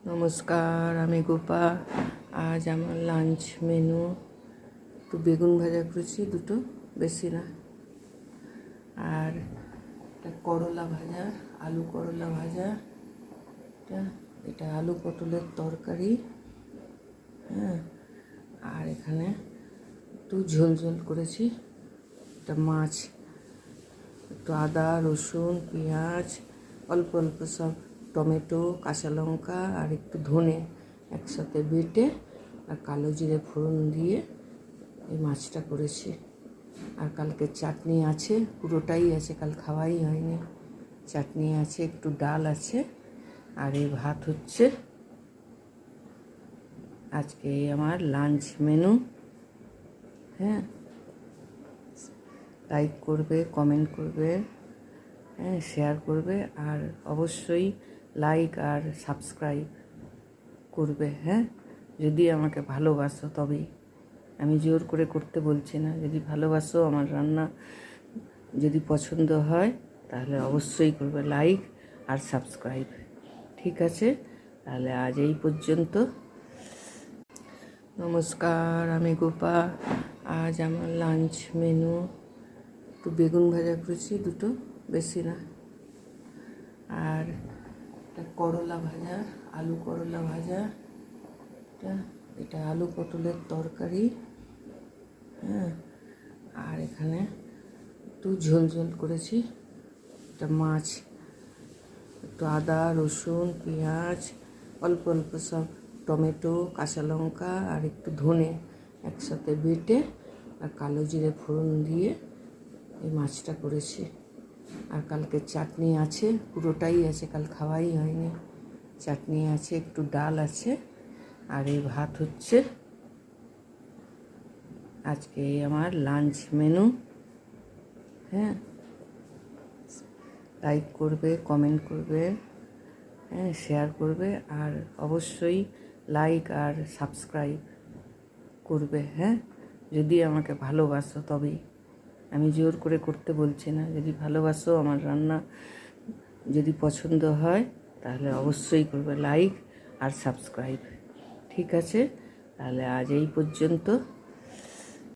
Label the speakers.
Speaker 1: নমস্কার, আমি গোপা। আজ আমার লাঞ্চ মেনু একটু বেগুন ভাজা করেছি, দুটো, বেশি না। আর একটা করলা ভাজা, আলু করলা ভাজা, এটা আলু পটলের তরকারি। হ্যাঁ, আর এখানে একটু ঝোল ঝোল করেছি, এটা মাছ, একটু আদা রসুন পেঁয়াজ অল্প অল্প সব, টমেটো কাঁচা লঙ্কা আর একটু ধনে একসাথে বেটে আর কালো জিরে ফোড়ন দিয়ে এই মাছটা করেছি। আর কালকে চাটনি আছে, পুরোটাই আছে, কাল খাওয়াই হয়নি। চাটনি আছে, একটু ডাল আছে, আর এই ভাত হচ্ছে আজকে আমার লাঞ্চ মেনু। হ্যাঁ, লাইক করবে, কমেন্ট করবে, হ্যাঁ, শেয়ার করবে, আর অবশ্যই লাইক আর সাবস্ক্রাইব করবে। হ্যাঁ, যদি আমাকে ভালোবাসো তবেই, আমি জোর করে করতে বলছি না। যদি ভালোবাসো, আমার রান্না যদি পছন্দ হয়, তাহলে অবশ্যই করবে লাইক আর সাবস্ক্রাইব। ঠিক আছে, তাহলে আজ এই পর্যন্ত। নমস্কার, আমি গোপা। আজ আমার লাঞ্চ মেনু একটু বেগুন ভাজা করেছি, দুটো, বেশি না। আর একটা করলা ভাজা, আলু করলা ভাজা, এটা আলু পটলের তরকারি। হ্যাঁ, আর এখানে একটু ঝোল ঝোল করেছি, এটা মাছ, একটু আদা রসুন পেঁয়াজ অল্প অল্প সব, টমেটো কাঁচা লঙ্কা আর একটু ধনে একসাথে বেটে আর কালো জিরে ফোড়ন দিয়ে এই মাছটা করেছি। আর কালকে চাটনি আছে, পুরোটাই আছে, কাল খাওয়াই হয়নি। চাটনি আছে, একটু ডাল আছে, আর এই ভাত হচ্ছে আজকে আমার লাঞ্চ মেনু। হ্যাঁ, লাইক করবে, কমেন্ট করবে, হ্যাঁ, শেয়ার করবে, আর অবশ্যই লাইক আর সাবস্ক্রাইব করবে। হ্যাঁ, যদি আমাকে ভালোবাসো তবেই, আমি জোর করে করতে বলছি না। যদি ভালোবাসো, আমার রান্না যদি পছন্দ হয়, তাহলে অবশ্যই করবে লাইক আর সাবস্ক্রাইব। ঠিক আছে, তাহলে আজ এই পর্যন্ত।